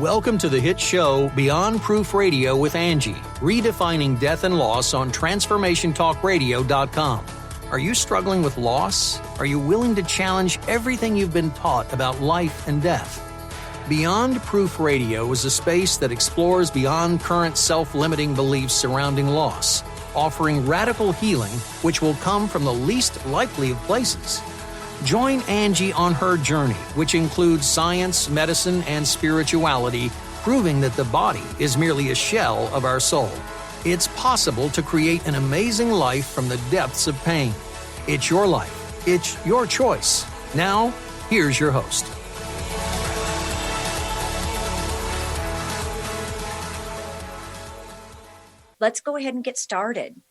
Welcome to the hit show Beyond Proof Radio with Angie, redefining death and loss on TransformationTalkRadio.com. Are you struggling with loss? Are you willing to challenge everything you've been taught about life and death? Beyond Proof Radio is a space that explores beyond current self-limiting beliefs surrounding loss, offering radical healing which will come from the least likely of places. Join Angie on her journey, which includes science, medicine, and spirituality, proving that the body is merely a shell of our soul. It's possible to create an amazing life from the depths of pain. It's your life. It's your choice. Now, here's your host. Let's go ahead and get started.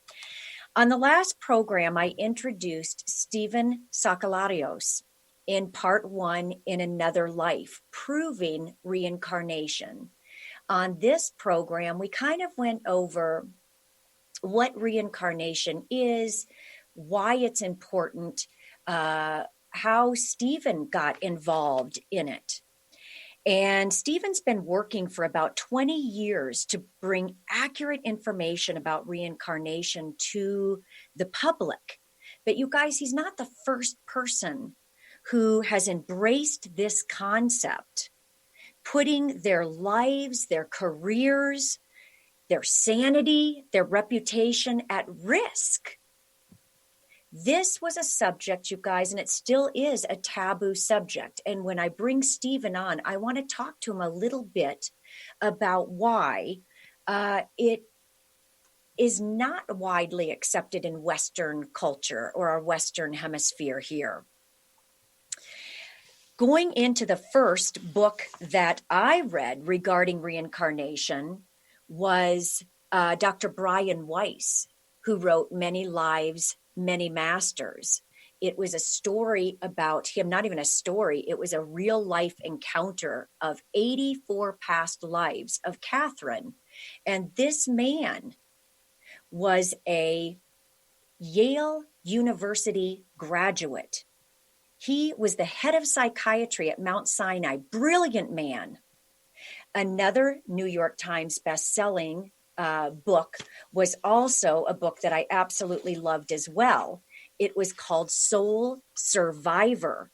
On the last program, I introduced Stephen Sakellarios in part 1, In Another Life, Proving Reincarnation. On this program, we kind of went over what reincarnation is, why it's important, how Stephen got involved in it. And Stephen's been working for about 20 years to bring accurate information about reincarnation to the public. But you guys, he's not the first person who has embraced this concept, putting their lives, their careers, their sanity, their reputation at risk. This was a subject, you guys, and it still is a taboo subject. And when I bring Stephen on, I want to talk to him a little bit about why it is not widely accepted in Western culture or our Western hemisphere here. Going into the first book that I read regarding reincarnation was Dr. Brian Weiss, who wrote Many Lives, Many Masters. It was a story about him, not even a story, it was a real life encounter of 84 past lives of Catherine. And this man was a Yale University graduate. He was the head of psychiatry at Mount Sinai, brilliant man. Another New York Times best-selling book was also a book that I absolutely loved as well. It was called Soul Survivor.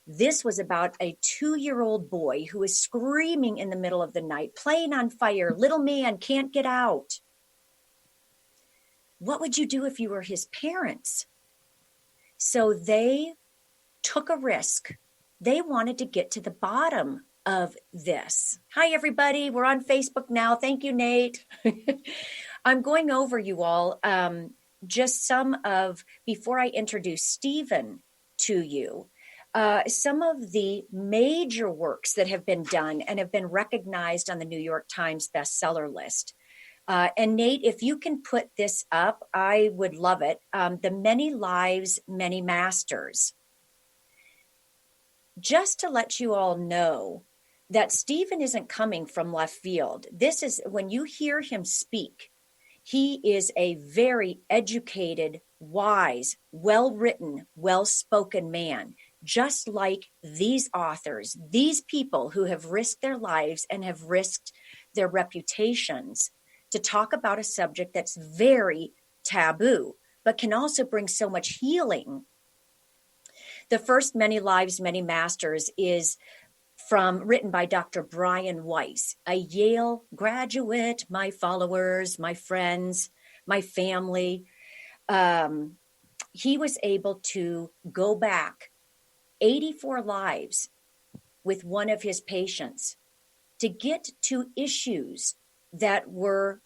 This was about a 2-year-old boy who was screaming in the middle of the night, plane on fire, little man can't get out. What would you do if you were his parents? So they took a risk. They wanted to get to the bottom of this. Hi, everybody. We're on Facebook now. Thank you, Nate. I'm going over you all just some of, before I introduce Stephen to you, some of the major works that have been done and have been recognized on the New York Times bestseller list. And Nate, if you can put this up, I would love it. The Many Lives, Many Masters. Just to let you all know that Stephen isn't coming from left field. This is, when you hear him speak, he is a very educated, wise, well-written, well-spoken man, just like these authors, these people who have risked their lives and have risked their reputations to talk about a subject that's very taboo, but can also bring so much healing. The first Many Lives, Many Masters is written by Dr. Brian Weiss, a Yale graduate, my followers, my friends, my family. He was able to go back 84 lives with one of his patients to get to issues that were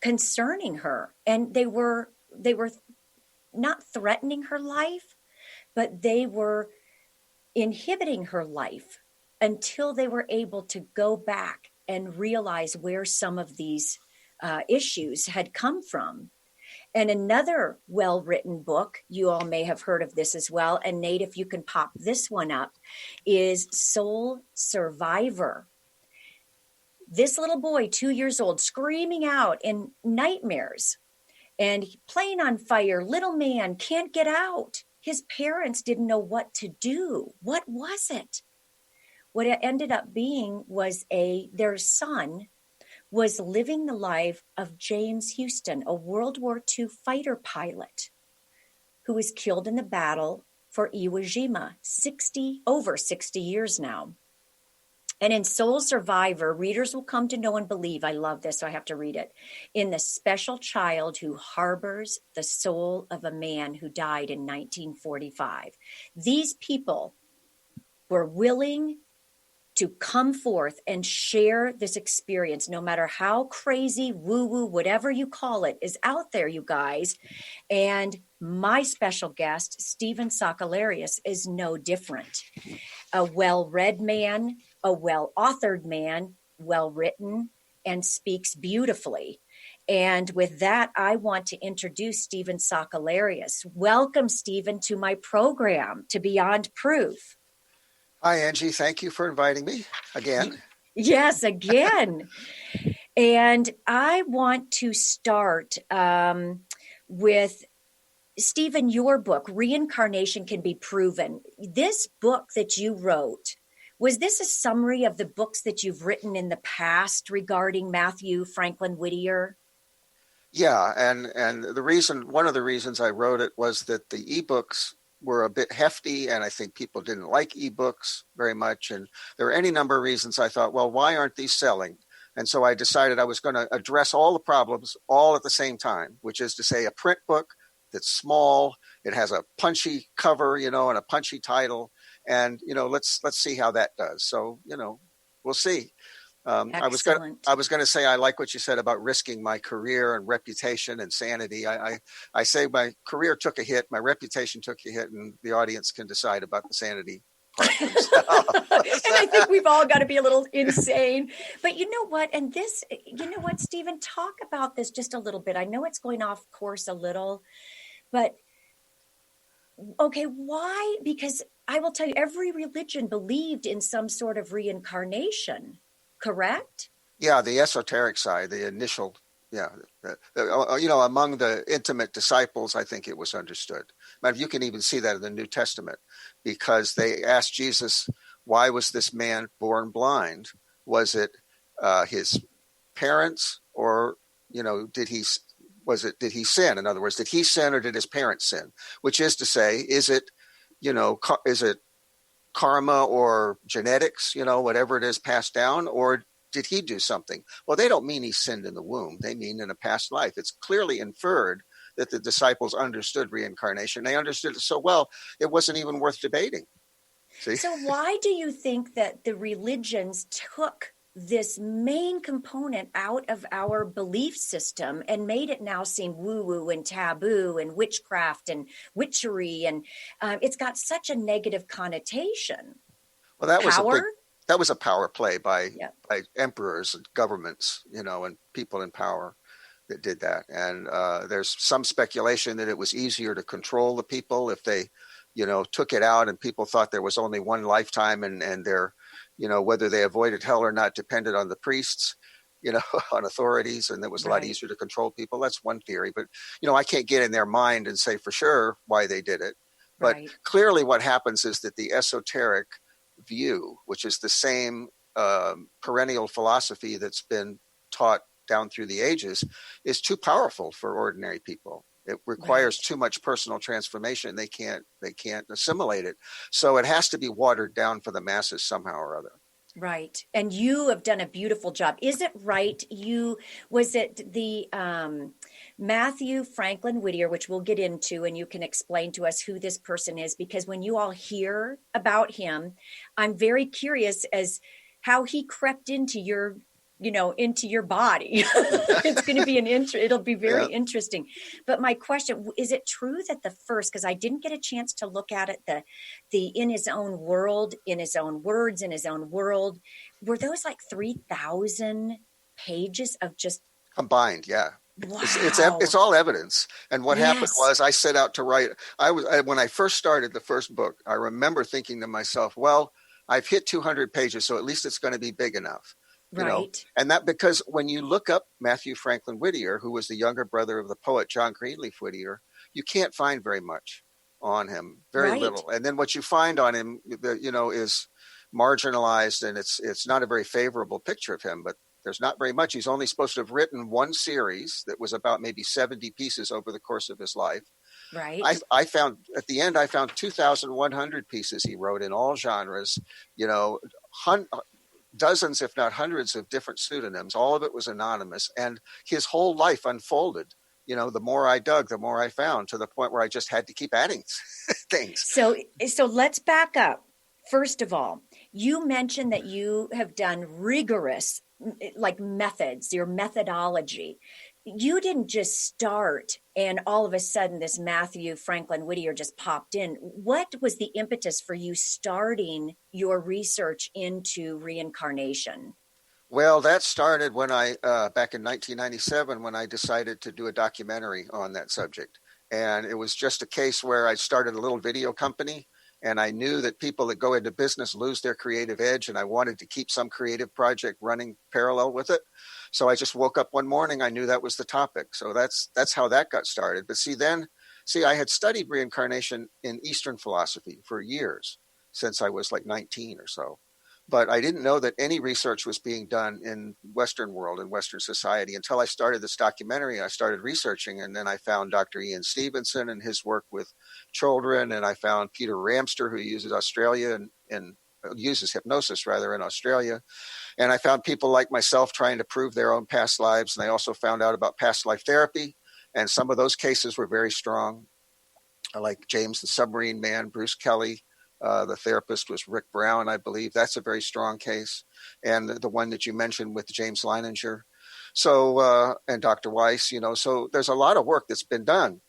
concerning her. And they were not threatening her life, but they were inhibiting her life until they were able to go back and realize where some of these issues had come from. And another well-written book, you all may have heard of this as well, and Nate, if you can pop this one up, is Soul Survivor. This little boy, 2 years old, screaming out in nightmares and plane on fire, little man can't get out. His parents didn't know what to do. What was it? What it ended up being was their son was living the life of James Houston, a World War II fighter pilot who was killed in the battle for Iwo Jima over 60 years now. And in Soul Survivor, readers will come to know and believe, I love this, so I have to read it, in the special child who harbors the soul of a man who died in 1945. These people were willing to come forth and share this experience, no matter how crazy, woo-woo, whatever you call it, is out there, you guys. And my special guest, Stephen Sakellarios, is no different. A well-read man, a well-authored man, well-written, and speaks beautifully. And with that, I want to introduce Stephen Sakellarios. Welcome, Stephen, to my program, to Beyond Proof. Hi, Angie. Thank you for inviting me again. Yes, again. And I want to start with, Stephen, your book, Reincarnation Can Be Proven. This book that you wrote, was this a summary of the books that you've written in the past regarding Mathew Franklin Whittier? Yeah, and one of the reasons I wrote it was that the ebooks were a bit hefty, and I think people didn't like ebooks very much. And there were any number of reasons I thought, well, why aren't these selling? And so I decided I was going to address all the problems all at the same time, which is to say a print book that's small, it has a punchy cover, and a punchy title, and let's see how that does. So we'll see. I was going to say I like what you said about risking my career and reputation and sanity. I say my career took a hit, my reputation took a hit, and the audience can decide about the sanity part themselves. And I think we've all got to be a little insane. But you know what? And this, Stephen, talk about this just a little bit. I know it's going off course a little, but okay, why? Because I will tell you, every religion believed in some sort of reincarnation. Correct? Yeah, the esoteric side, the initial, among the intimate disciples, I think it was understood. But you can even see that in the New Testament, because they asked Jesus, why was this man born blind? Was it his parents, or did he sin? In other words, did he sin or did his parents sin? Which is to say, is it karma or genetics, whatever it is passed down, or did he do something? Well, they don't mean he sinned in the womb. They mean in a past life. It's clearly inferred that the disciples understood reincarnation. They understood it so well, it wasn't even worth debating. See? So why do you think that the religions took this main component out of our belief system and made it now seem woo-woo and taboo and witchcraft and witchery, and it's got such a negative connotation? Well, that was a power play by emperors and governments, and people in power that did that. And there's some speculation that it was easier to control the people if they, took it out and people thought there was only one lifetime, and their whether they avoided hell or not depended on the priests, on authorities, and it was a lot easier to control people. That's one theory, but, I can't get in their mind and say for sure why they did it. But clearly what happens is that the esoteric view, which is the same perennial philosophy that's been taught down through the ages, is too powerful for ordinary people. It requires too much personal transformation. They can't assimilate it. So it has to be watered down for the masses somehow or other. Right. And you have done a beautiful job. Is it right? Was it the Mathew Franklin Whittier, which we'll get into, and you can explain to us who this person is, because when you all hear about him, I'm very curious as how he crept into your body. It's going to be it'll be very interesting. But my question, is it true that the first, because I didn't get a chance to look at it, the in his own world, in his own words, in his own world, were those like 3,000 pages of just combined? Yeah. Wow. It's all evidence. And what happened was I set out to write. When I first started the first book, I remember thinking to myself, well, I've hit 200 pages, so at least it's going to be big enough. And that because when you look up Mathew Franklin Whittier, who was the younger brother of the poet John Greenleaf Whittier, you can't find very much on him, very little. And then what you find on him, is marginalized, and it's not a very favorable picture of him, but there's not very much. He's only supposed to have written one series that was about maybe 70 pieces over the course of his life. Right. I found at the end, I found 2,100 pieces he wrote in all genres, dozens, if not hundreds of different pseudonyms. All of it was anonymous, and his whole life unfolded. The more I dug, the more I found, to the point where I just had to keep adding things. So let's back up. First of all, you mentioned that you have done rigorous methods, your methodology. You didn't just start and all of a sudden this Mathew Franklin Whittier just popped in. What was the impetus for you starting your research into reincarnation? Well, that started when back in 1997, when I decided to do a documentary on that subject. And it was just a case where I started a little video company, and I knew that people that go into business lose their creative edge, and I wanted to keep some creative project running parallel with it. So I just woke up one morning, I knew that was the topic. So that's how that got started. But I had studied reincarnation in Eastern philosophy for years, since I was like 19 or so. But I didn't know that any research was being done in Western world and Western society until I started this documentary. I started researching, and then I found Dr. Ian Stevenson and his work with children, and I found Peter Ramster, who uses uses hypnosis rather in Australia. And I found people like myself trying to prove their own past lives. And I also found out about past life therapy, and some of those cases were very strong, like James the Submarine Man, Bruce Kelly. The therapist was Rick Brown, I believe. That's a very strong case. And the one that you mentioned with James Leininger. So, and Dr. Weiss, so there's a lot of work that's been done.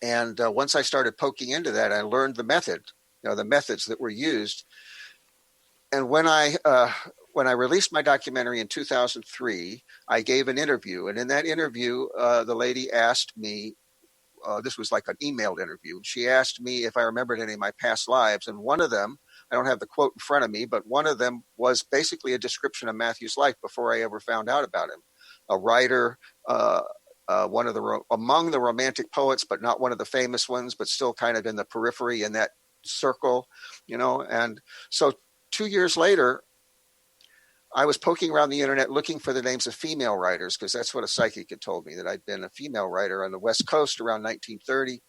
And once I started poking into that, I learned the methods that were used. And when I released my documentary in 2003, I gave an interview. And in that interview, the lady asked me, this was like an emailed interview. She asked me if I remembered any of my past lives. And one of them, I don't have the quote in front of me, but one of them was basically a description of Mathew's life before I ever found out about him. A writer, among the romantic poets, but not one of the famous ones, but still kind of in the periphery in that circle, And so 2 years later, I was poking around the internet looking for the names of female writers, because that's what a psychic had told me, that I'd been a female writer on the West Coast around 1930.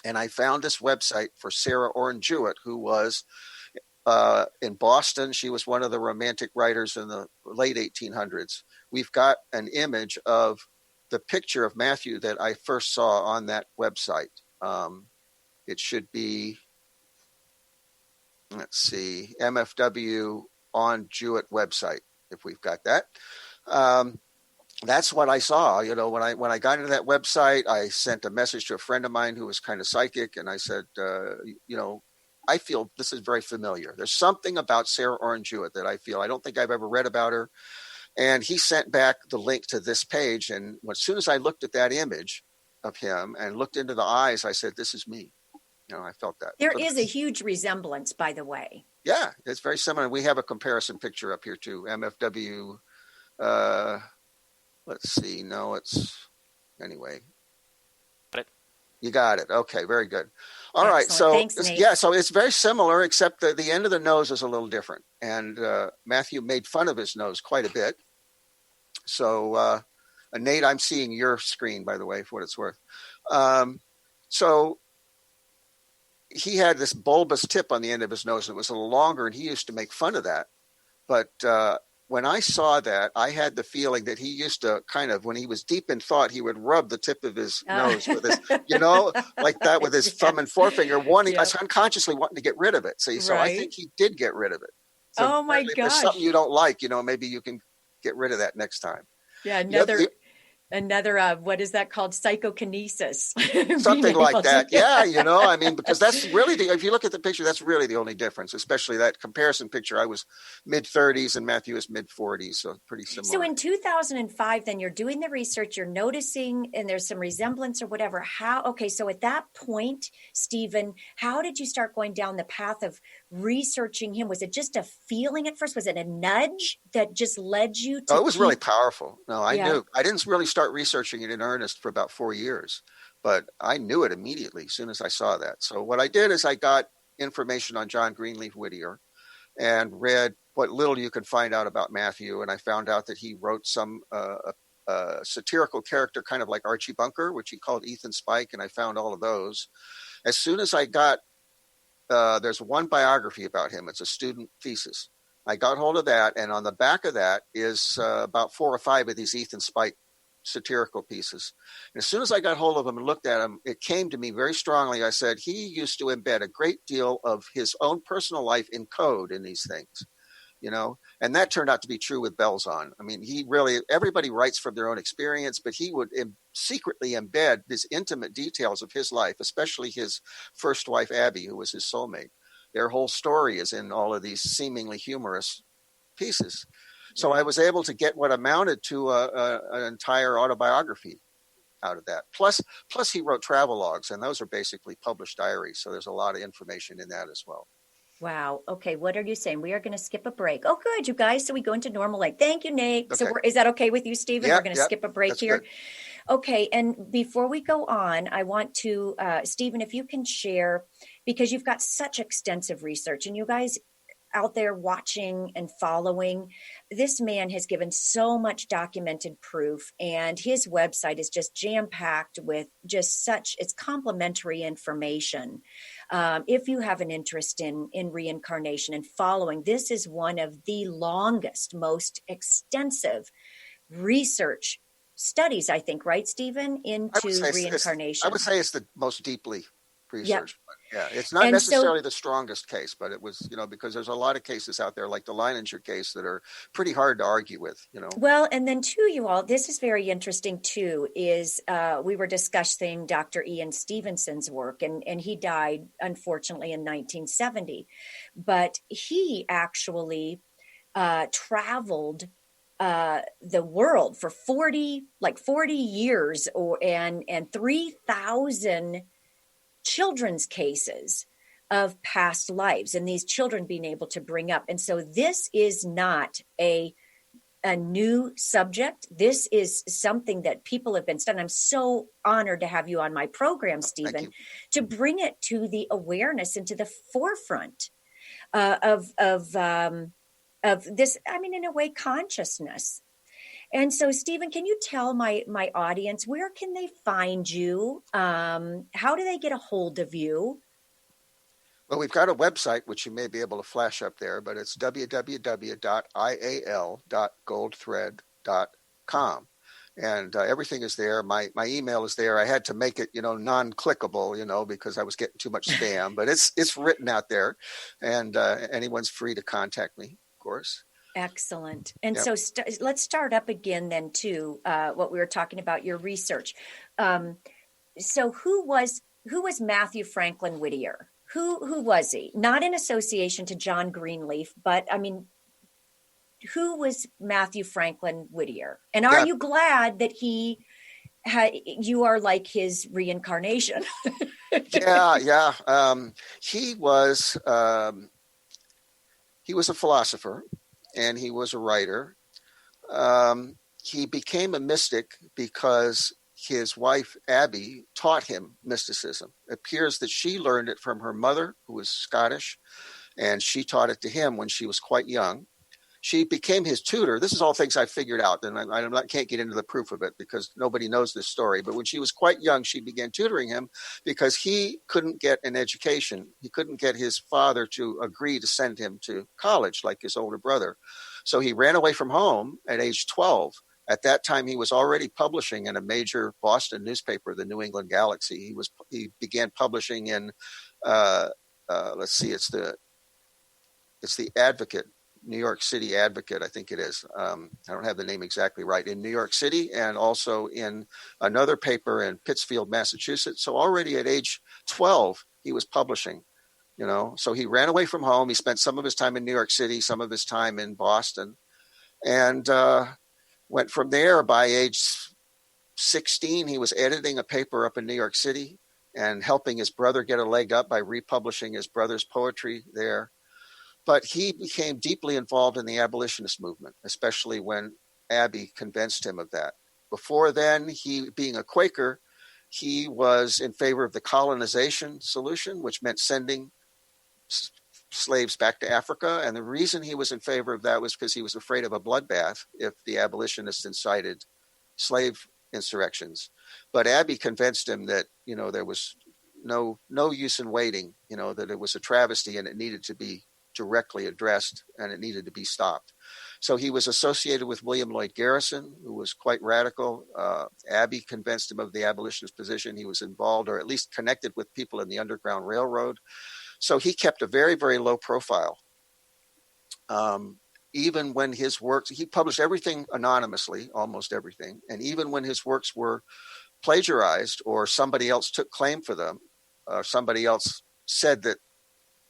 And I found this website for Sarah Orne Jewett, who was in Boston. She was one of the romantic writers in the late 1800s. We've got an image of the picture of Mathew that I first saw on that website. It should be, let's see, MFW on Jewett website, if we've got that. That's what I saw. When I got into that website, I sent a message to a friend of mine who was kind of psychic, and I said, I feel this is very familiar. There's something about Sarah Orne Jewett that I feel. I don't think I've ever read about her. And he sent back the link to this page, and as soon as I looked at that image of him and looked into the eyes, I said, "This is me." I felt that. There is a huge resemblance, by the way. Yeah, it's very similar. We have a comparison picture up here too. MFW. Let's see. No, it's anyway. Got it. You got it. Okay, very good. All right. Excellent. So Thanks, Nate. yeah, so it's very similar, except the end of the nose is a little different. And Mathew made fun of his nose quite a bit. So Nate, I'm seeing your screen, by the way, for what it's worth. So he had this bulbous tip on the end of his nose, and it was a little longer, and he used to make fun of that. But when I saw that, I had the feeling that he used to kind of, when he was deep in thought, he would rub the tip of his nose with his, like that with his thumb and forefinger, unconsciously wanting to get rid of it. See, so I think he did get rid of it. So oh my if gosh. there's something you don't like, maybe you can get rid of that next time. Yeah, another what is that called? Psychokinesis. Something like that. Yeah, because that's really if you look at the picture, that's really the only difference, especially that comparison picture. I was mid-30s and Mathew was mid-40s, so pretty similar. So in 2005, then you're doing the research, you're noticing, and there's some resemblance or whatever. So at that point, Stephen, how did you start going down the path of researching him? Was it just a feeling at first? Was it a nudge that just led you to? Oh, it was really powerful. No, I knew. I didn't really start researching it in earnest for about 4 years, but I knew it immediately as soon as I saw that. So what I did is I got information on John Greenleaf Whittier, and read what little you could find out about Mathew. And I found out that he wrote some satirical character, kind of like Archie Bunker, which he called Ethan Spike. And I found all of those. As soon as I got, there's one biography about him. It's a student thesis. I got hold of that. And on the back of that is about 4 or 5 of these Ethan Spike satirical pieces. And as soon as I got hold of them and looked at them, it came to me very strongly. I said, he used to embed a great deal of his own personal life in code in these things, and that turned out to be true with Bells On. I mean, everybody writes from their own experience, but he would secretly embed these intimate details of his life, especially his first wife, Abby, who was his soulmate. Their whole story is in all of these seemingly humorous pieces. So I was able to get what amounted to an entire autobiography out of that. Plus he wrote travel logs, and those are basically published diaries. So there's a lot of information in that as well. Wow. Okay. What are you saying? We are going to skip a break. Oh, good, you guys. So we go into normal light. Thank you, Nate. Okay. So is that okay with you, Stephen? Yeah, we're going to skip a break here. Good. Okay. And before we go on, I want to, Stephen, if you can share, because you've got such extensive research, and you guys out there watching and following, this man has given so much documented proof, and his website is just jam-packed with just it's complimentary information. If you have an interest in reincarnation and following, this is one of the longest, most extensive research studies, I think, right, Stephen, into reincarnation. I would say it's the most deeply researched. Yep. Yeah, it's not necessarily the strongest case, but it was, because there's a lot of cases out there like the Leininger case that are pretty hard to argue with, Well, and then too, you all, this is very interesting too, is we were discussing Dr. Ian Stevenson's work, and he died, unfortunately, in 1970. But he actually traveled the world for 40 years and 3,000 children's cases of past lives, and these children being able to bring up. And so this is not a new subject. This is something that people have been studying. I'm so honored to have you on my program, Stephen, to bring it to the awareness and to the forefront of this, in a way, consciousness. And so, Stephen, can you tell my audience, where can they find you? How do they get a hold of you? Well, we've got a website, which you may be able to flash up there, but it's www.ial.goldthread.com. And everything is there. My email is there. I had to make it, non-clickable, because I was getting too much spam, but it's written out there, and anyone's free to contact me, of course. Excellent. And so let's start up again then too, what we were talking about, your research. So who was Mathew Franklin Whittier? Who was he? Not in association to John Greenleaf, but who was Mathew Franklin Whittier? And are you glad that you are like his reincarnation? Yeah. He was a philosopher. And he was a writer. He became a mystic because his wife, Abby, taught him mysticism. It appears that she learned it from her mother, who was Scottish, and she taught it to him when she was quite young. She became his tutor. This is all things I figured out, and I can't get into the proof of it because nobody knows this story. But when she was quite young, she began tutoring him because he couldn't get an education. He couldn't get his father to agree to send him to college like his older brother. So he ran away from home at age 12. At that time, he was already publishing in a major Boston newspaper, the New England Galaxy. He began publishing in, it's the Advocate. New York City Advocate, I think it is. I don't have the name exactly right. In New York City, and also in another paper in Pittsfield, Massachusetts. So already at age 12, he was publishing, So he ran away from home. He spent some of his time in New York City, some of his time in Boston, and went from there. By age 16, he was editing a paper up in New York City and helping his brother get a leg up by republishing his brother's poetry there. But he became deeply involved in the abolitionist movement, especially when Abby convinced him of that. Before then, he, being a Quaker, he was in favor of the colonization solution, which meant sending slaves back to Africa. And the reason he was in favor of that was because he was afraid of a bloodbath if the abolitionists incited slave insurrections. But Abbey convinced him that, there was no use in waiting, that it was a travesty and it needed to be directly addressed and it needed to be stopped. So he was associated with William Lloyd Garrison, who was quite radical. Abbey convinced him of the abolitionist position. He was involved, or at least connected with people in the Underground Railroad. So he kept a very, very low profile. Even when his works, he published everything anonymously, almost everything. And even when his works were plagiarized or somebody else took claim for them, somebody else said that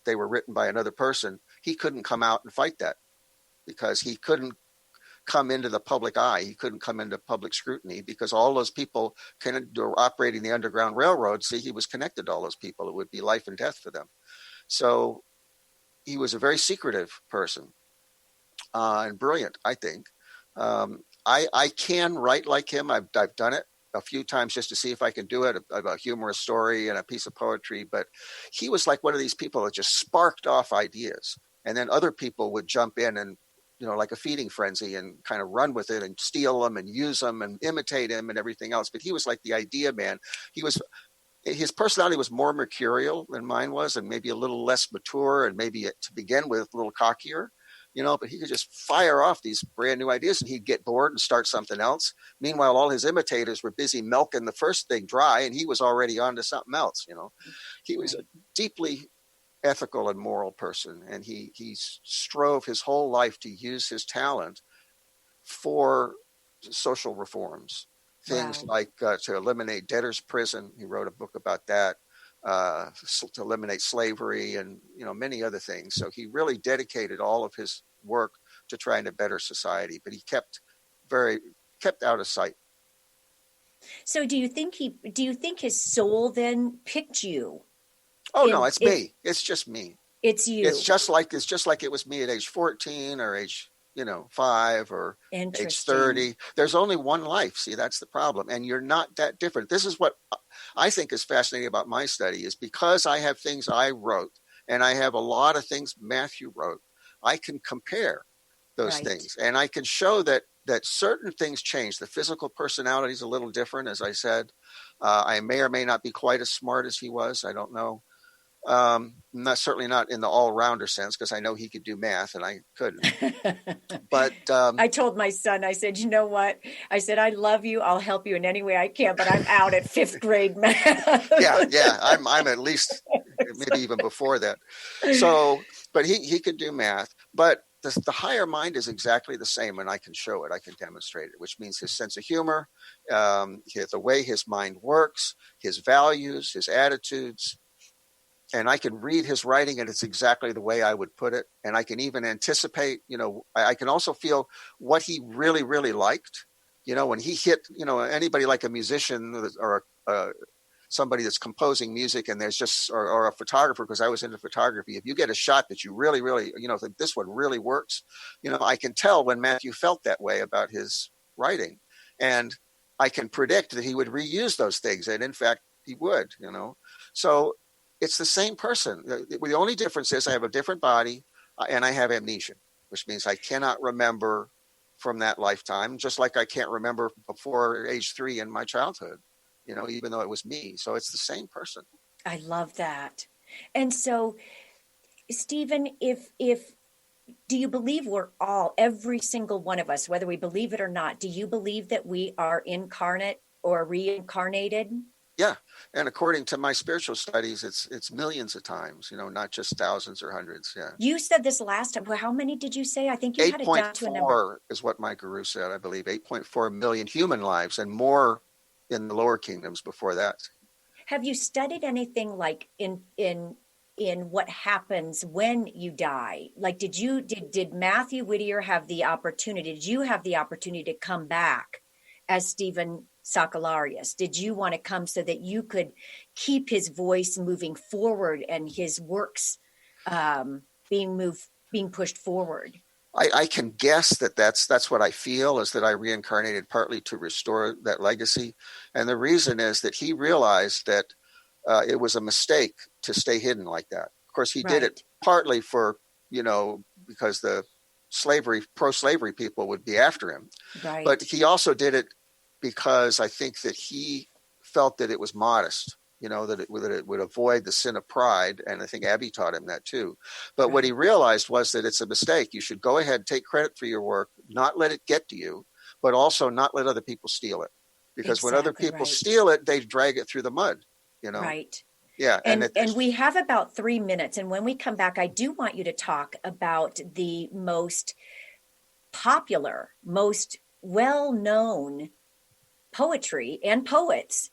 they were written by another person, he couldn't come out and fight that because he couldn't come into the public eye. He couldn't come into public scrutiny because all those people operating the Underground Railroad, see, he was connected to all those people. It would be life and death for them. So he was a very secretive person and brilliant, I think. I can write like him. I've done it a few times just to see if I can do it, a humorous story and a piece of poetry. But he was like one of these people that just sparked off ideas. And then other people would jump in and, like a feeding frenzy and kind of run with it and steal them and use them and imitate him and everything else. But he was like the idea man. His personality was more mercurial than mine was, and maybe a little less mature, and maybe to begin with a little cockier, but he could just fire off these brand new ideas and he'd get bored and start something else. Meanwhile, all his imitators were busy milking the first thing dry and he was already on to something else. He was a deeply ethical and moral person, and he strove his whole life to use his talent for social reforms. Things like to eliminate debtor's prison. He wrote a book about that, to eliminate slavery and, many other things. So he really dedicated all of his work to trying to better society, but he kept out of sight. So do you think his soul then picked you? Oh, no, it's me. It's just me. It's you. It's just like it was me at age 14 or age 5 or age 30. There's only one life. See, that's the problem. And you're not that different. This is what I think is fascinating about my study, is because I have things I wrote and I have a lot of things Mathew wrote, I can compare those things. And I can show that certain things change. The physical personality is a little different, as I said. I may or may not be quite as smart as he was. I don't know. Certainly not in the all-rounder sense, because I know he could do math and I couldn't. But I told my son, I said, you know what? I said, I love you. I'll help you in any way I can, but I'm out at 5th grade math. Yeah. I'm at least maybe even before that. So, but he could do math. But the higher mind is exactly the same, and I can show it. I can demonstrate it, which means his sense of humor, the way his mind works, his values, his attitudes. And I can read his writing and it's exactly the way I would put it. And I can even anticipate, I can also feel what he really, really liked. When he hit, anybody like a musician or somebody that's composing music and there's just, or a photographer, because I was into photography. If you get a shot that you really, really, think this one really works, I can tell when Mathew felt that way about his writing. And I can predict that he would reuse those things. And in fact, he would, So it's the same person. The only difference is I have a different body and I have amnesia, which means I cannot remember from that lifetime, just like I can't remember before age 3 in my childhood, even though it was me. So it's the same person. I love that. And so, Stephen, if do you believe we're all, every single one of us, whether we believe it or not, do you believe that we are incarnate or reincarnated? Yeah. And according to my spiritual studies, it's millions of times, not just thousands or hundreds. Yeah. You said this last time. Well, how many did you say? I think you had it down to a number. 8.4 is what my guru said, I believe. 8.4 million human lives and more in the lower kingdoms before that. Have you studied anything like in what happens when you die? Like, did Mathew Whittier have the opportunity? Did you have the opportunity to come back as Stephen Sakellarios? Did you want to come so that you could keep his voice moving forward and his works being pushed forward? I can guess that's what I feel, is that I reincarnated partly to restore that legacy. And the reason is that he realized that it was a mistake to stay hidden like that. Of course, he did it partly for, because the pro-slavery people would be after him. Right. But he also did it because I think that he felt that it was modest, that it would avoid the sin of pride. And I think Abby taught him that too. But what he realized was that it's a mistake. You should go ahead, take credit for your work, not let it get to you, but also not let other people steal it. Because when other people steal it, they drag it through the mud, Right. Yeah. And we have about 3 minutes. And when we come back, I do want you to talk about the most popular, most well-known poetry and poets,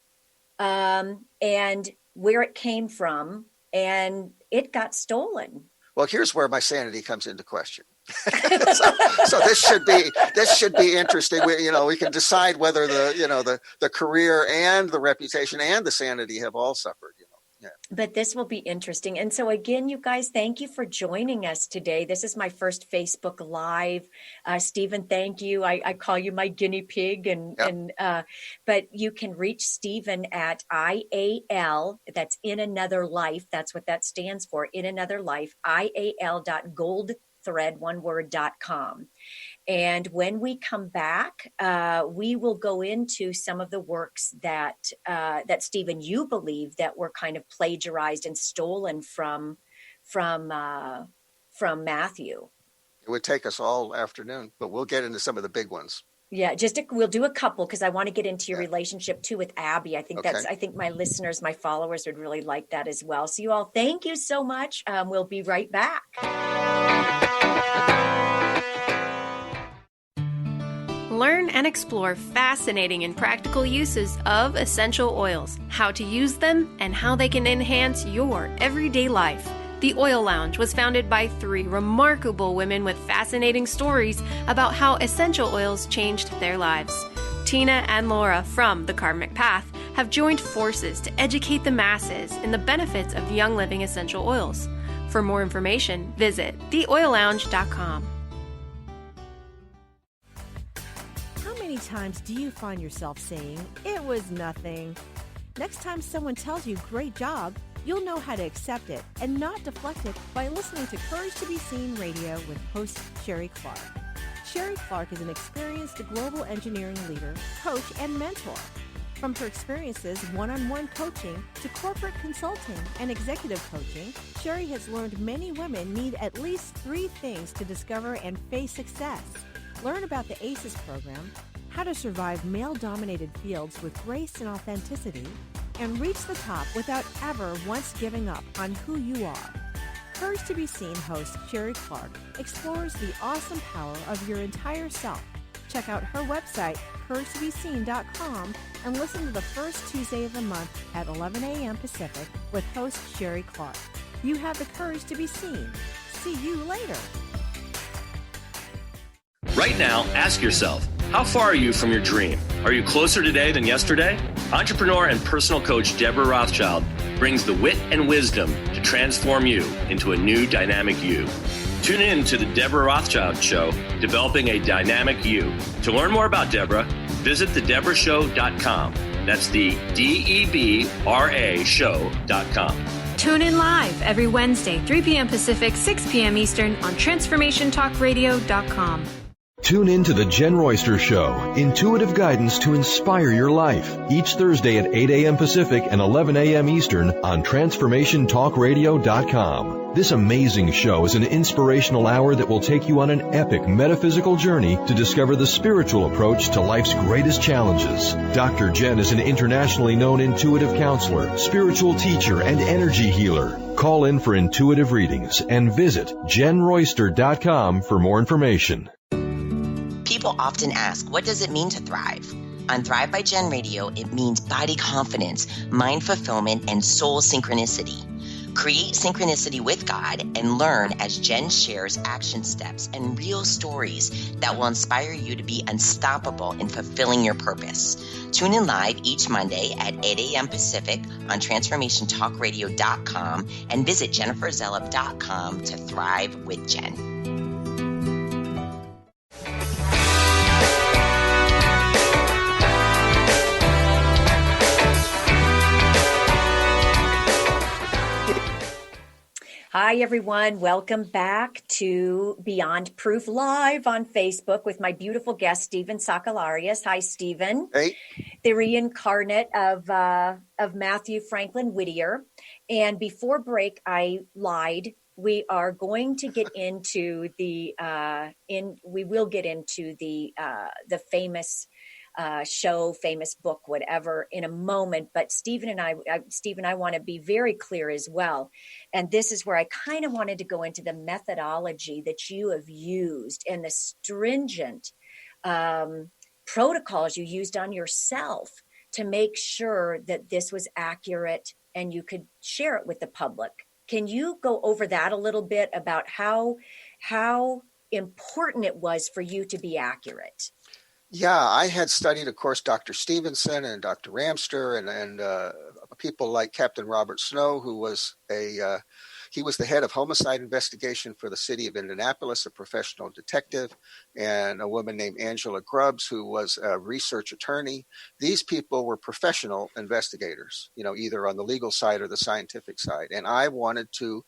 and where it came from, and it got stolen. Well, here's where my sanity comes into question. so this should be interesting. We can decide whether the career and the reputation and the sanity have all suffered. Yeah. But this will be interesting. And so again, you guys, thank you for joining us today. This is my first Facebook Live. Stephen, thank you. I call you my guinea pig. But you can reach Stephen at IAL, that's In Another Life. That's what that stands for, In Another Life, IAL.goldthread.com. And when we come back, we will go into some of the works that Stephen, you believe that were kind of plagiarized and stolen from Mathew. It would take us all afternoon, but we'll get into some of the big ones. Yeah, we'll do a couple because I want to get into your relationship too with Abby. I think I think my listeners, my followers would really like that as well. So you all, thank you so much. We'll be right back. Learn and explore fascinating and practical uses of essential oils, how to use them, and how they can enhance your everyday life. The Oil Lounge was founded by 3 remarkable women with fascinating stories about how essential oils changed their lives. Tina and Laura from The Karmic Path have joined forces to educate the masses in the benefits of Young Living essential oils. For more information, visit theoillounge.com. How many times do you find yourself saying, "It was nothing"? Next time someone tells you "great job," you'll know how to accept it and not deflect it by listening to Courage to Be Seen Radio with host Sherry Clark. Sherry Clark is an experienced global engineering leader, coach, and mentor. From her experiences one-on-one coaching to corporate consulting and executive coaching, Sherry has learned many women need at least 3 things to discover and face success. Learn about the ACES program, how to survive male-dominated fields with grace and authenticity, and reach the top without ever once giving up on who you are. Courage to Be Seen host Sherry Clark explores the awesome power of your entire self. Check out her website, couragetobeseen.com, and listen to the first Tuesday of the month at 11 a.m. Pacific with host Sherry Clark. You have the courage to be seen. See you later. Right now, ask yourself, how far are you from your dream? Are you closer today than yesterday? Entrepreneur and personal coach Deborah Rothschild brings the wit and wisdom to transform you into a new dynamic you. Tune in to the Deborah Rothschild Show, Developing a Dynamic You. To learn more about Deborah, visit thedeborahshow.com. That's the DEBRA show.com. Tune in live every Wednesday, 3 p.m. Pacific, 6 p.m. Eastern on TransformationTalkRadio.com. Tune in to The Jen Royster Show, intuitive guidance to inspire your life, each Thursday at 8 a.m. Pacific and 11 a.m. Eastern on TransformationTalkRadio.com. This amazing show is an inspirational hour that will take you on an epic metaphysical journey to discover the spiritual approach to life's greatest challenges. Dr. Jen is an internationally known intuitive counselor, spiritual teacher, and energy healer. Call in for intuitive readings and visit JenRoyster.com for more information. People often ask, what does it mean to thrive? On Thrive by Jen Radio, it means body confidence, mind fulfillment, and soul synchronicity. Create synchronicity with God and learn as Jen shares action steps and real stories that will inspire you to be unstoppable in fulfilling your purpose. Tune in live each Monday at 8 a.m. Pacific on TransformationTalkRadio.com and visit JenniferZellup.com to thrive with Jen. Hi, everyone. Welcome back to Beyond Proof Live on Facebook with my beautiful guest, Stephen Sakellarios. Hi, Stephen. Hey. The reincarnate of Mathew Franklin Whittier. And before break, I lied. We are going to get into the famous show, famous book, whatever, in a moment. But Stephen, I want to be very clear as well. And this is where I kind of wanted to go into the methodology that you have used and the stringent protocols you used on yourself to make sure that this was accurate and you could share it with the public. Can you go over that a little bit about how important it was for you to be accurate? Yeah, I had studied, of course, Dr. Stevenson and Dr. Ramster and people like Captain Robert Snow, who was he was the head of homicide investigation for the city of Indianapolis, a professional detective, and a woman named Angela Grubbs, who was a research attorney. These people were professional investigators, either on the legal side or the scientific side. And I wanted to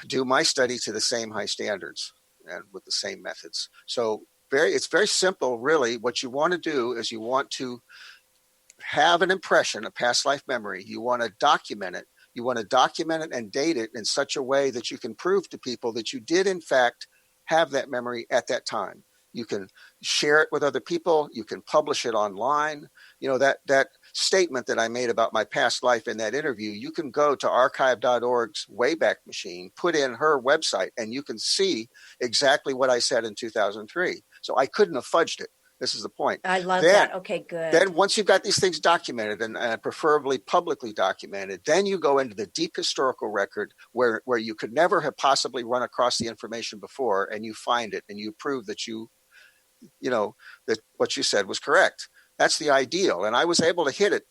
do my study to the same high standards and with the same methods. So it's very simple, really. What you want to do is you want to have an impression, a past life memory. You want to document it. You want to document it and date it in such a way that you can prove to people that you did, in fact, have that memory at that time. You can share it with other people. You can publish it online. That statement that I made about my past life in that interview, you can go to archive.org's Wayback Machine, put in her website, and you can see exactly what I said in 2003. So I couldn't have fudged it. This is the point. I love that. Okay, good. Then once you've got these things documented and preferably publicly documented, then you go into the deep historical record where you could never have possibly run across the information before, and you find it and you prove that that what you said was correct. That's the ideal. And I was able to hit it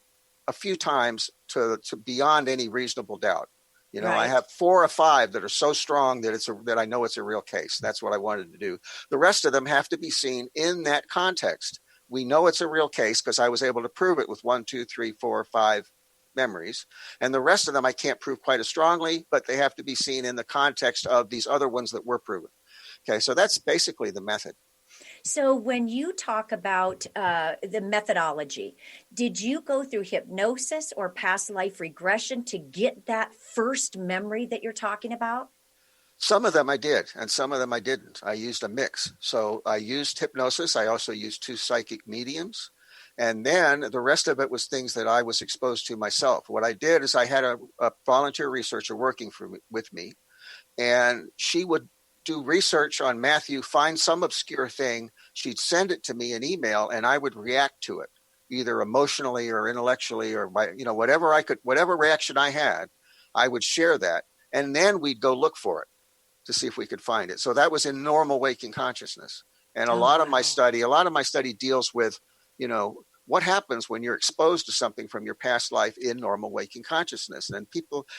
a few times to beyond any reasonable doubt. Right. I have 4 or 5 that are so strong that I know it's a real case. That's what I wanted to do. The rest of them have to be seen in that context. We know it's a real case because I was able to prove it with 1, 2, 3, 4, 5 memories. And the rest of them I can't prove quite as strongly, but they have to be seen in the context of these other ones that were proven. Okay, so that's basically the method. So when you talk about the methodology, did you go through hypnosis or past life regression to get that first memory that you're talking about? Some of them I did, and some of them I didn't. I used a mix. So I used hypnosis. I also used 2 psychic mediums. And then the rest of it was things that I was exposed to myself. What I did is I had a volunteer researcher working with me, and she would do research on Mathew, find some obscure thing. She'd send it to me in email, and I would react to it, either emotionally or intellectually or by, whatever reaction I had, I would share that. And then we'd go look for it to see if we could find it. So that was in normal waking consciousness. And a lot of my study deals with, what happens when you're exposed to something from your past life in normal waking consciousness. And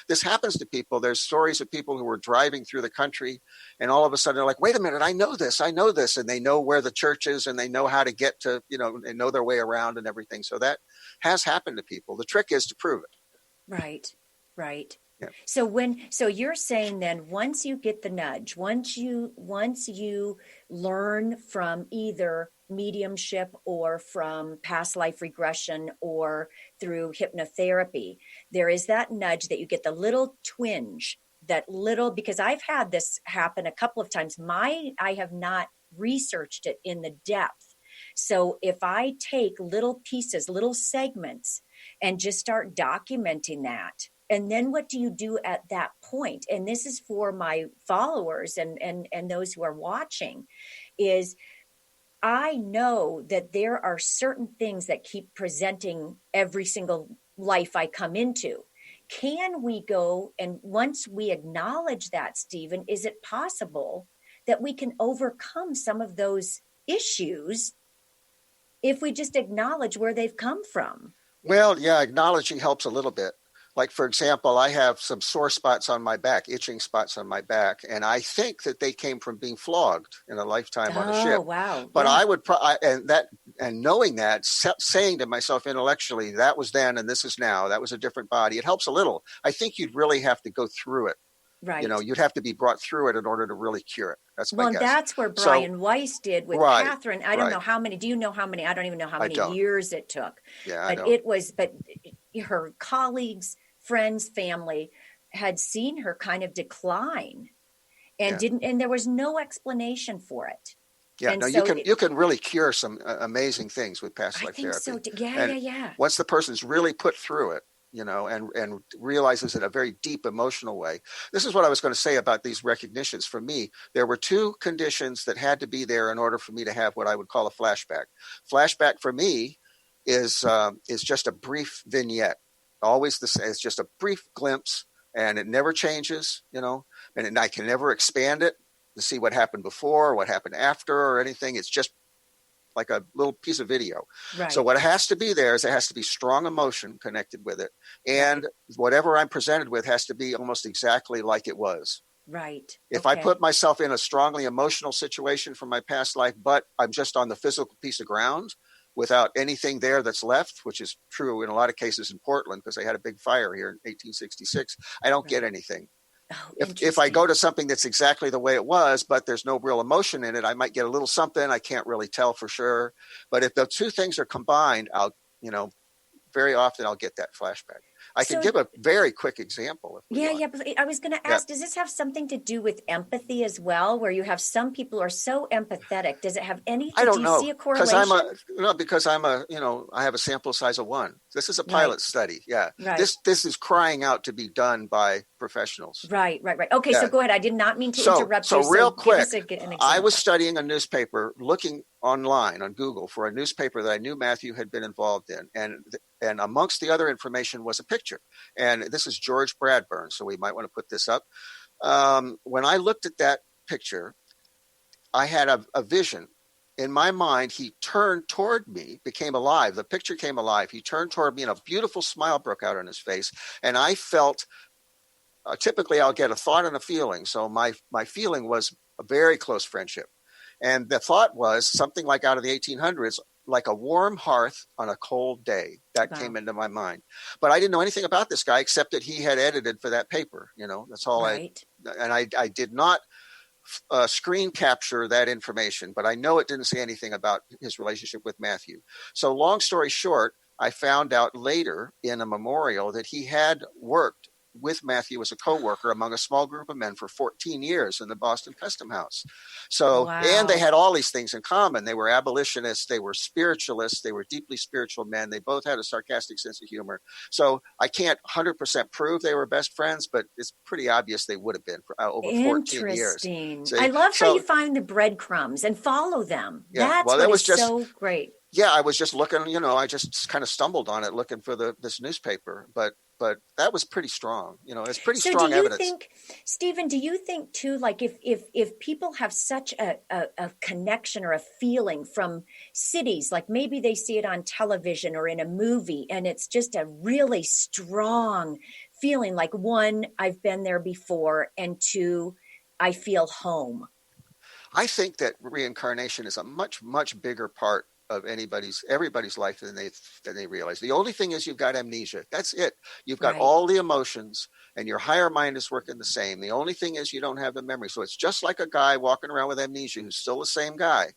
this happens to people. There's stories of people who were driving through the country and all of a sudden they're like, wait a minute, I know this. And they know where the church is and they know how to get to, they know their way around and everything. So that has happened to people. The trick is to prove it. Right. Yeah. So you're saying then once you get the nudge, once you learn from either mediumship or from past life regression or through hypnotherapy, there is that nudge that you get the little twinge, because I've had this happen a couple of times. I have not researched it in the depth. So if I take little pieces, little segments, and just start documenting that, and then what do you do at that point? And this is for my followers and those who are watching, is I know that there are certain things that keep presenting every single life I come into. Can we go, and once we acknowledge that, Stephen, is it possible that we can overcome some of those issues if we just acknowledge where they've come from? Well, yeah, acknowledging helps a little bit. Like, for example, I have some sore spots on my back, itching spots on my back, and I think that they came from being flogged in a lifetime on a ship. Oh, wow. But yeah. I would, and knowing that, saying to myself intellectually, that was then and this is now, that was a different body, it helps a little. I think you'd really have to go through it Right. You know, you'd have to be brought through it in order to really cure it. That's my guess. Well, that's where Brian Weiss did with Catherine. I don't know how many. Do you know how many? I don't even know how many years it took. Yeah, but it was. But her colleagues, friends, family had seen her kind of decline, and didn't. And there was no explanation for it. Yeah, no, you can really cure some amazing things with past life therapy. So. Yeah. Once the person's really put through it, you know, and realizes in a very deep emotional way. This is what I was going to say about these recognitions. For me, there were two conditions that had to be there in order for me to have what I would call a flashback. Flashback for me is just a brief vignette, always the same. It's just a brief glimpse, and it never changes, you know, and I can never expand it to see what happened before or what happened after or anything. It's just like a little piece of video. Right. So what has to be there is there has to be strong emotion connected with it. And whatever I'm presented with has to be almost exactly like it was. Right. If I put myself in a strongly emotional situation from my past life, but I'm just on the physical piece of ground without anything there that's left, which is true in a lot of cases in Portland because they had a big fire here in 1866, I don't get anything. Oh, if I go to something that's exactly the way it was, but there's no real emotion in it, I might get a little something. I can't really tell for sure. But if the two things are combined, very often I'll get that flashback. I can give a very quick example. But I was going to ask, does this have something to do with empathy as well, where you have some people who are so empathetic? Does it have anything? I don't know. See a correlation? Because I have a sample size of one. This is a pilot study. Yeah. Right. This is crying out to be done by professionals. Right. Okay. So go ahead. I did not mean to interrupt you. So real quick, I was studying a newspaper, looking online on Google for a newspaper that I knew Mathew had been involved in. And amongst the other information was a picture. And this is George Bradburn, so we might want to put this up. When I looked at that picture, I had a vision. In my mind, he turned toward me, became alive. The picture came alive. He turned toward me and a beautiful smile broke out on his face. And I felt, typically I'll get a thought and a feeling. So my feeling was a very close friendship. And the thought was something like out of the 1800s, like a warm hearth on a cold day. That came into my mind. But I didn't know anything about this guy except that he had edited for that paper. You know, that's all I did not screen capture that information, but I know it didn't say anything about his relationship with Mathew. So long story short, I found out later in a memorial that he had worked with Mathew as a co-worker among a small group of men for 14 years in the Boston Custom House. So, and they had all these things in common. They were abolitionists. They were spiritualists. They were deeply spiritual men. They both had a sarcastic sense of humor. So I can't 100% prove they were best friends, but it's pretty obvious they would have been for over 14 years. Interesting. I love how you find the breadcrumbs and follow them. Yeah, that's so great. Yeah, I was just looking, I just kind of stumbled on it looking for this newspaper, but that was pretty strong. It's pretty strong evidence. Stephen, do you think too, like if people have such a connection or a feeling from cities, like maybe they see it on television or in a movie, and it's just a really strong feeling, like one, I've been there before, and two, I feel home. I think that reincarnation is a much, much bigger part of everybody's life than they realize. The only thing is you've got amnesia. That's it. You've got all the emotions and your higher mind is working the same. The only thing is you don't have the memory. So it's just like a guy walking around with amnesia who's still the same guy,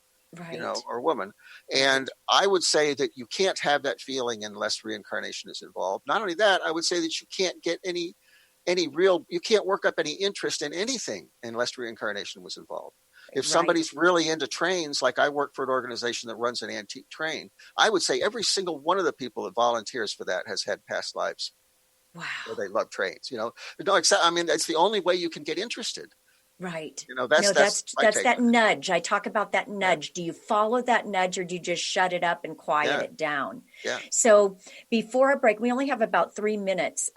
or woman. And I would say that you can't have that feeling unless reincarnation is involved. Not only that, I would say that you can't get you can't work up any interest in anything unless reincarnation was involved. If somebody's really into trains, like I work for an organization that runs an antique train, I would say every single one of the people that volunteers for that has had past lives. Wow. Where they love trains, No, it's the only way you can get interested. Right. That's that nudge. I talk about that nudge. Do you follow that nudge or do you just shut it up and quiet it down? Yeah. So before a break, we only have about 3 minutes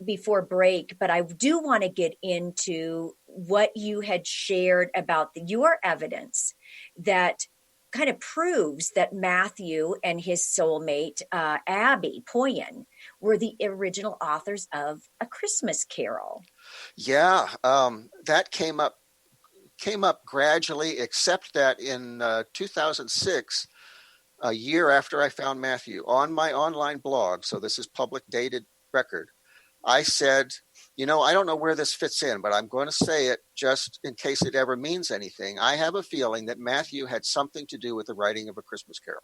before break, but I do want to get into what you had shared about your evidence that kind of proves that Mathew and his soulmate, Abby Poyen, were the original authors of A Christmas Carol. Yeah, that came up gradually, except that in 2006, a year after I found Mathew, on my online blog, so this is public dated record, I said I don't know where this fits in, but I'm going to say it just in case it ever means anything. I have a feeling that Mathew had something to do with the writing of A Christmas Carol.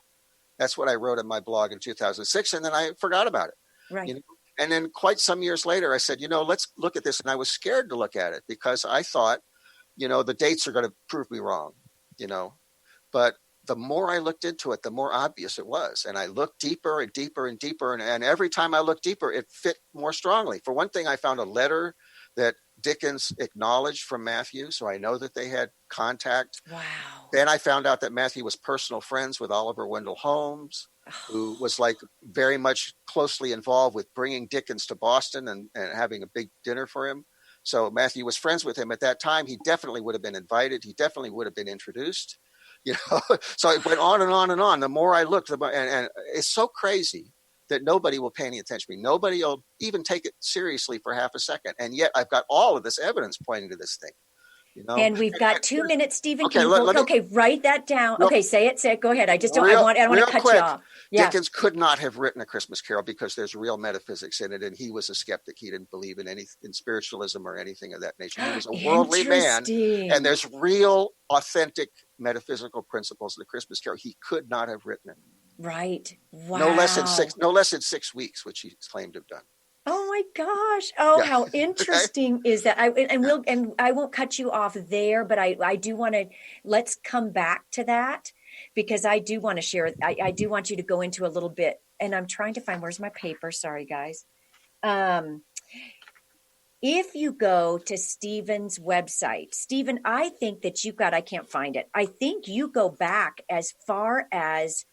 That's what I wrote in my blog in 2006, and then I forgot about it. Right. And then quite some years later, I said, let's look at this. And I was scared to look at it because I thought, the dates are going to prove me wrong, But the more I looked into it, the more obvious it was. And I looked deeper and deeper and deeper. And every time I looked deeper, it fit more strongly. For one thing, I found a letter that Dickens acknowledged from Mathew. So I know that they had contact. Wow. Then I found out that Mathew was personal friends with Oliver Wendell Holmes, who was very much closely involved with bringing Dickens to Boston and having a big dinner for him. So Mathew was friends with him at that time. He definitely would have been invited. He definitely would have been introduced. So it went on and on and on. The more I looked, and it's so crazy that nobody will pay any attention to me. Nobody will even take it seriously for half a second. And yet I've got all of this evidence pointing to this thing. And we've got 2 minutes, Stephen. Okay, write that down. Say it. Go ahead. I don't want to cut you off. Yeah. Dickens could not have written A Christmas Carol because there's real metaphysics in it. And he was a skeptic. He didn't believe in spiritualism or anything of that nature. He was a worldly man. And there's real, authentic metaphysical principles in The Christmas Carol. He could not have written it. Right. Wow. No less than 6 weeks, which he claimed to have done. Oh my gosh. Oh, yeah. How interesting is that? I won't cut you off there, but I do want to, let's come back to that because I do want to share. I do want you to go into a little bit, and I'm trying to find, where's my paper? Sorry, guys. If you go to Stephen's website, Stephen, I think that I can't find it. I think you go back as far as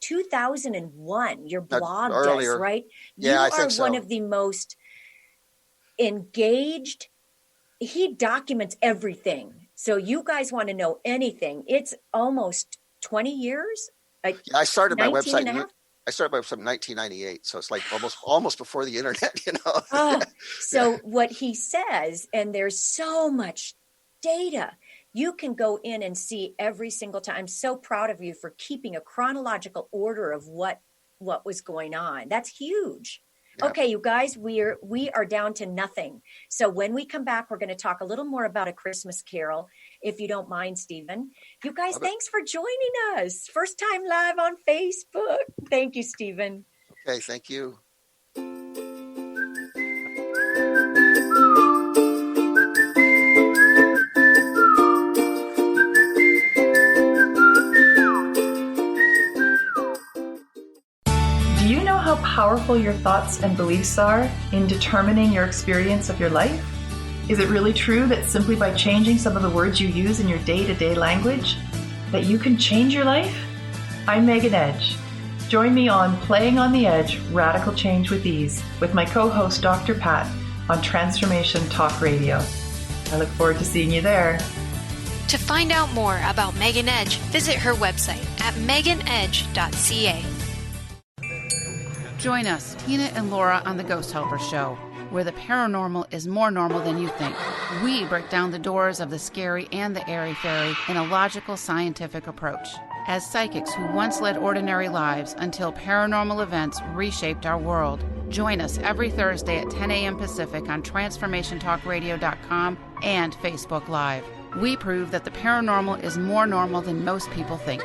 2001, your blog does, right? Yeah, I think so. You are one of the most engaged. He documents everything. So you guys want to know anything. It's almost 20 years. I started my website. I started my website in 1998. So it's like almost before the internet, So what he says, and there's so much data. You can go in and see every single time. I'm so proud of you for keeping a chronological order of what was going on. That's huge. Yeah. Okay, you guys, we are down to nothing. So when we come back, we're going to talk a little more about A Christmas Carol, if you don't mind, Stephen. You guys, thanks for joining us. First time live on Facebook. Thank you, Stephen. Okay, thank you. How powerful your thoughts and beliefs are in determining your experience of your life? Is it really true that simply by changing some of the words you use in your day-to-day language, that you can change your life? I'm Megan Edge. Join me on Playing on the Edge, Radical Change with Ease, with my co-host Dr. Pat on Transformation Talk Radio. I look forward to seeing you there. To find out more about Megan Edge, visit her website at meganedge.ca. Join us, Tina and Laura, on the Ghost Helper Show, where the paranormal is more normal than you think. We break down the doors of the scary and the airy-fairy in a logical, scientific approach. As psychics who once led ordinary lives until paranormal events reshaped our world, join us every Thursday at 10 a.m. Pacific on TransformationTalkRadio.com and Facebook Live. We prove that the paranormal is more normal than most people think.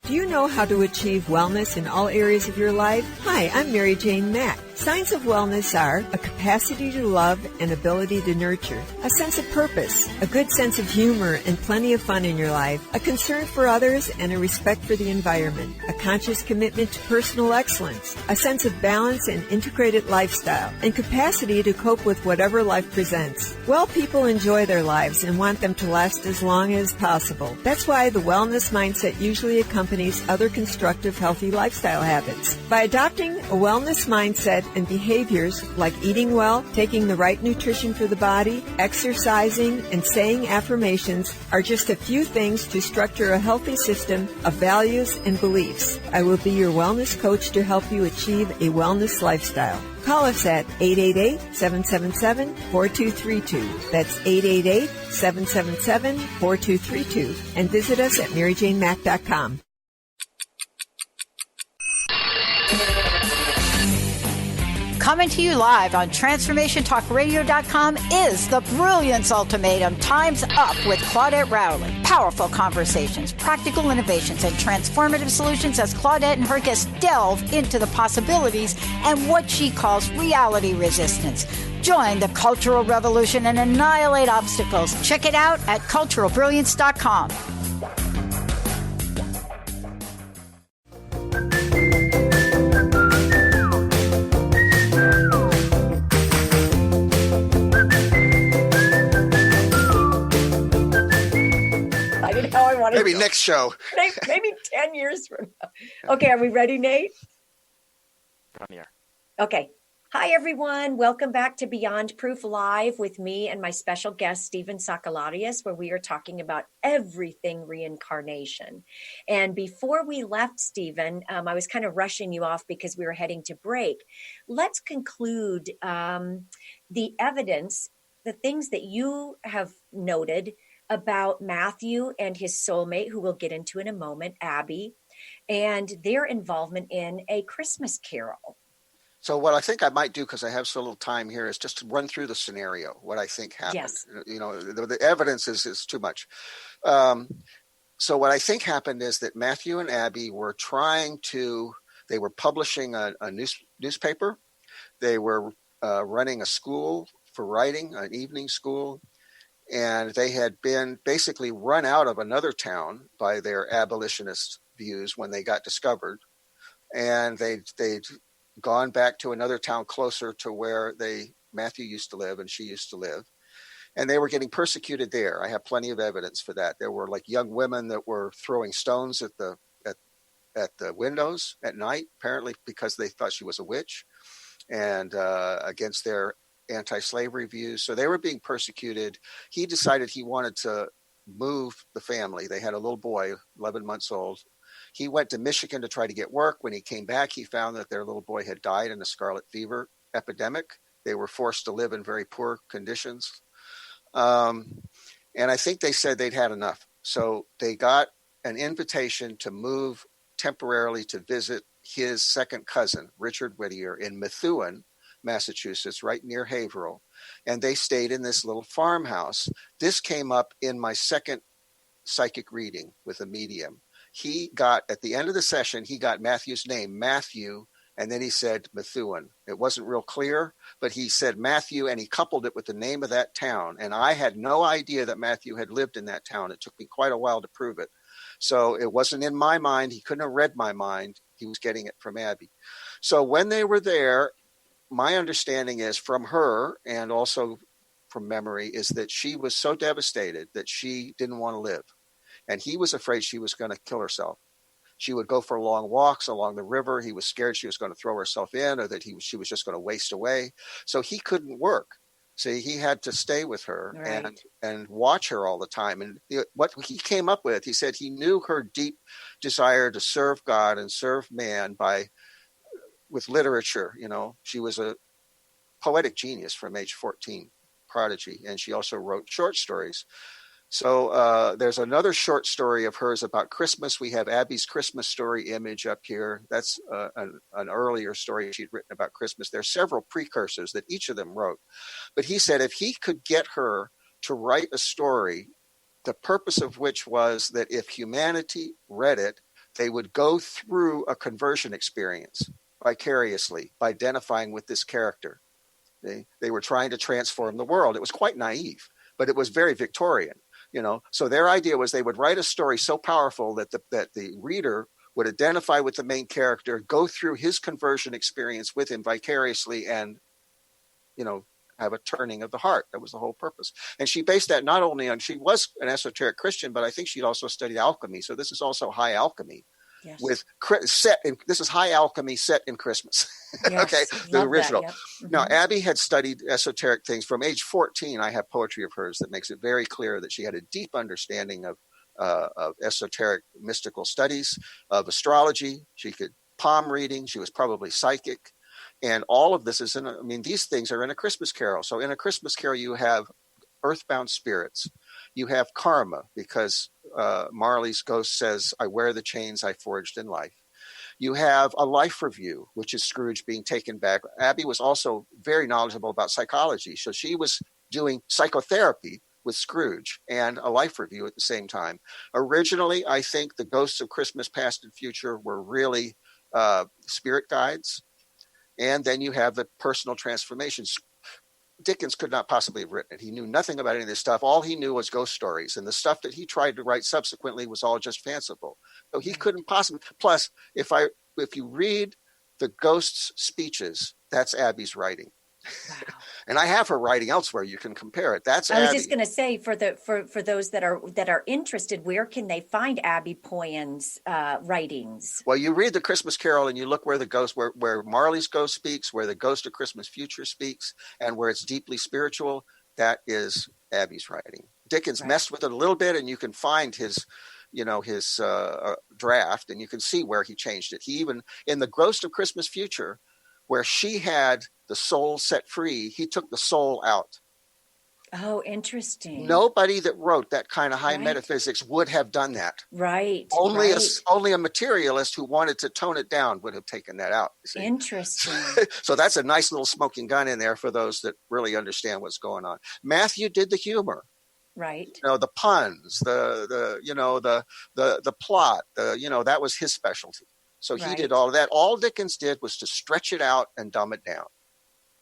Do you know how to achieve wellness in all areas of your life? Hi, I'm Mary Jane Mack. Signs of wellness are a capacity to love and ability to nurture, a sense of purpose, a good sense of humor and plenty of fun in your life, a concern for others and a respect for the environment, a conscious commitment to personal excellence, a sense of balance and integrated lifestyle, and capacity to cope with whatever life presents. Well people enjoy their lives and want them to last as long as possible. That's why the wellness mindset usually accompanies other constructive, healthy lifestyle habits. By adopting a wellness mindset and behaviors like eating well, taking the right nutrition for the body, exercising, and saying affirmations are just a few things to structure a healthy system of values and beliefs. I will be your wellness coach to help you achieve a wellness lifestyle. Call us at 888-777-4232. That's 888-777-4232. And visit us at MaryJaneMack.com. Coming to you live on TransformationTalkRadio.com is the Brilliance Ultimatum. Time's Up with Claudette Rowley. Powerful conversations, practical innovations, and transformative solutions as Claudette and her guests delve into the possibilities and what she calls reality resistance. Join the cultural revolution and annihilate obstacles. Check it out at culturalbrilliance.com. Maybe next show. Maybe 10 years from now. Okay, are we ready, Nate? I'm here. Okay. Hi, everyone. Welcome back to Beyond Proof Live with me and my special guest, Stephen Sakellarios, where we are talking about everything reincarnation. And before we left, Stephen, I was kind of rushing you off because we were heading to break. Let's conclude the evidence, the things that you have noted about Mathew and his soulmate, who we'll get into in a moment, Abby, and their involvement in A Christmas Carol. So what I think I might do, because I have so little time here, is just to run through the scenario, what I think happened. Yes. You know, the evidence is too much. So what I think happened is that Mathew and Abby were they were publishing a newspaper. They were running a school for writing, an evening school. And they had been basically run out of another town by their abolitionist views when they got discovered. And they'd gone back to another town closer to where Mathew used to live and she used to live. And they were getting persecuted there. I have plenty of evidence for that. There were like young women that were throwing stones at the windows at night, apparently because they thought she was a witch, and against their anti-slavery views. So they were being persecuted. He decided he wanted to move the family. They had a little boy, 11 months old. He went to Michigan to try to get work. When he came back, he found that their little boy had died in a scarlet fever epidemic. They were forced to live in very poor conditions. And I think they said they'd had enough. So they got an invitation to move temporarily to visit his second cousin, Richard Whittier, in Methuen, Massachusetts, right near Haverhill. And they stayed in this little farmhouse. This came up in my second psychic reading with a medium. At the end of the session, he got Mathew's name, Mathew, and then he said Methuen. It wasn't real clear, but he said Mathew, and he coupled it with the name of that town. And I had no idea that Mathew had lived in that town. It took me quite a while to prove it. So it wasn't in my mind. He couldn't have read my mind. He was getting it from Abby. So when they were there, my understanding is from her, and also from memory, is that she was so devastated that she didn't want to live. And he was afraid she was going to kill herself. She would go for long walks along the river. He was scared she was going to throw herself in, or that she was just going to waste away. So he couldn't work. See, he had to stay with her, right, and watch her all the time. And what he came up with, he said he knew her deep desire to serve God and serve man with literature. You know, she was a poetic genius from age 14, prodigy, and she also wrote short stories. So there's another short story of hers about Christmas. We have Abby's Christmas story image up here. That's an earlier story she'd written about Christmas. There's several precursors that each of them wrote. But he said if he could get her to write a story, the purpose of which was that if humanity read it, they would go through a conversion experience vicariously by identifying with this character. They were trying to transform the world. It was quite naive, but it was very Victorian. You know, so their idea was they would write a story so powerful that the reader would identify with the main character, go through his conversion experience with him vicariously, and, you know, have a turning of the heart. That was the whole purpose. And she based that not only on, she was an esoteric Christian, but I think she'd also studied alchemy. So this is also high alchemy. Yes. This is high alchemy set in Christmas. Yes, okay, the original. That, yeah. Mm-hmm. Now, Abby had studied esoteric things from age 14. I have poetry of hers that makes it very clear that she had a deep understanding of esoteric mystical studies, of astrology. She could palm reading. She was probably psychic. And all of this is these things are in A Christmas Carol. So in A Christmas Carol, you have earthbound spirits. You have karma, because Marley's ghost says, I wear the chains I forged in life. You have a life review, which is Scrooge being taken back. Abby was also very knowledgeable about psychology. So she was doing psychotherapy with Scrooge and a life review at the same time. Originally, I think the Ghosts of Christmas Past and Future were really spirit guides. And then you have the personal transformations. Dickens could not possibly have written it. He knew nothing about any of this stuff. All he knew was ghost stories. And the stuff that he tried to write subsequently was all just fanciful. So he couldn't possibly. Plus, if you read the ghosts' speeches, that's Abby's writing. Wow. And I have her writing elsewhere. You can compare it. That's Abby. I was just going to say, for those that are interested, where can they find Abby Poyen's writings? Well, you read the Christmas Carol and you look where the ghost, where Marley's ghost speaks, where the Ghost of Christmas Future speaks, and where it's deeply spiritual. That is Abby's writing. Dickens messed with it a little bit, and you can find his draft, and you can see where he changed it. He even in the Ghost of Christmas Future, where she had the soul set free, he took the soul out. Oh, interesting. Nobody that wrote that kind of high metaphysics would have done that. Right. Only a materialist who wanted to tone it down would have taken that out. Interesting. So that's a nice little smoking gun in there for those that really understand what's going on. Mathew did the humor. Right. The puns, the plot, that was his specialty. So he did all of that. All Dickens did was to stretch it out and dumb it down.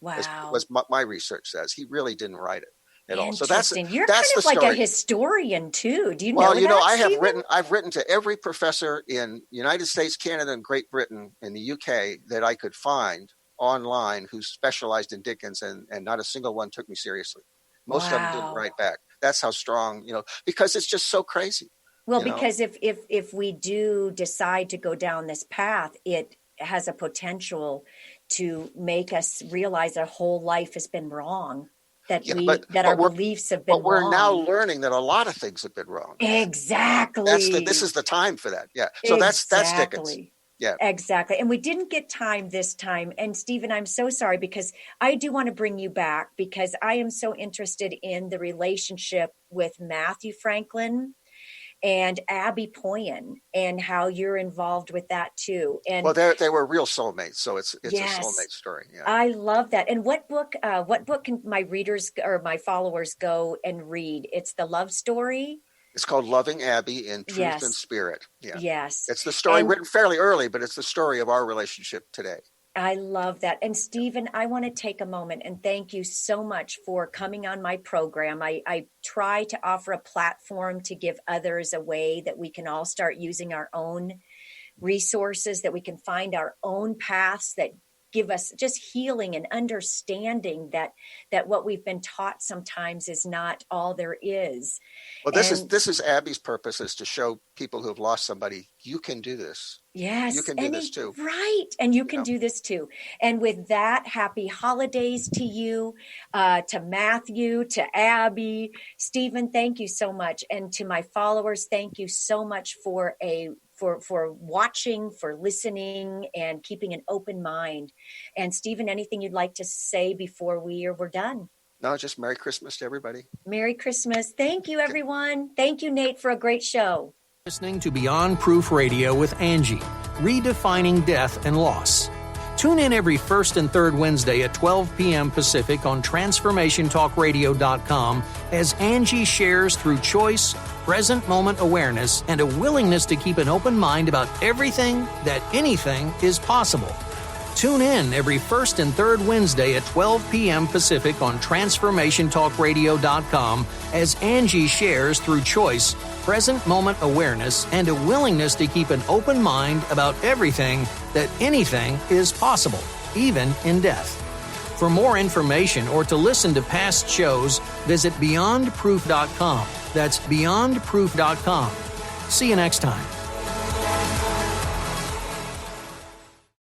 Wow. Was my research says. He really didn't write it at all. So You're kind of like a historian too. Do you know that? Well, I've written to every professor in United States, Canada, and Great Britain, in the UK that I could find online who specialized in Dickens, and not a single one took me seriously. Most of them didn't write back. That's how strong, because it's just so crazy. Well, because if we do decide to go down this path, it has a potential to make us realize our whole life has been wrong, that our beliefs have been wrong. But we're now learning that a lot of things have been wrong. Exactly. This is the time for that. Yeah. So that's Dickens. Yeah. Exactly. And we didn't get time this time. And Stephen, I'm so sorry, because I do want to bring you back, because I am so interested in the relationship with Mathew Franklin and Abby Poyen, and how you're involved with that too. And they were real soulmates, so it's a soulmate story. Yeah. I love that. And what book can my readers or my followers go and read? It's the love story. It's called Loving Abby in Truth and Spirit. Yeah. Yes. It's the story written fairly early, but it's the story of our relationship today. I love that. And Stephen, I want to take a moment and thank you so much for coming on my program. I try to offer a platform to give others a way that we can all start using our own resources, that we can find our own paths that give us just healing and understanding that what we've been taught sometimes is not all there is. Well, this is Abby's purpose, is to show people who have lost somebody, you can do this. Yes. You can do this too. Right. And you can do this too. And with that, happy holidays to you, to Mathew, to Abby. Stephen, thank you so much. And to my followers, thank you so much for watching, for listening, and keeping an open mind. And Stephen, anything you'd like to say before we're done? No, just Merry Christmas to everybody. Merry Christmas. Thank you, everyone. Thank you, Nate, for a great show. Listening to Beyond Proof Radio with Angie, redefining death and loss. Tune in every first and third Wednesday at 12 p.m. Pacific on TransformationTalkRadio.com as Angie shares through choice, present moment awareness, and a willingness to keep an open mind about everything that anything is possible. Tune in every first and third Wednesday at 12 p.m. Pacific on TransformationTalkRadio.com as Angie shares through choice, present moment awareness, and a willingness to keep an open mind about everything that anything is possible, even in death. For more information or to listen to past shows, visit BeyondProof.com. That's BeyondProof.com. See you next time.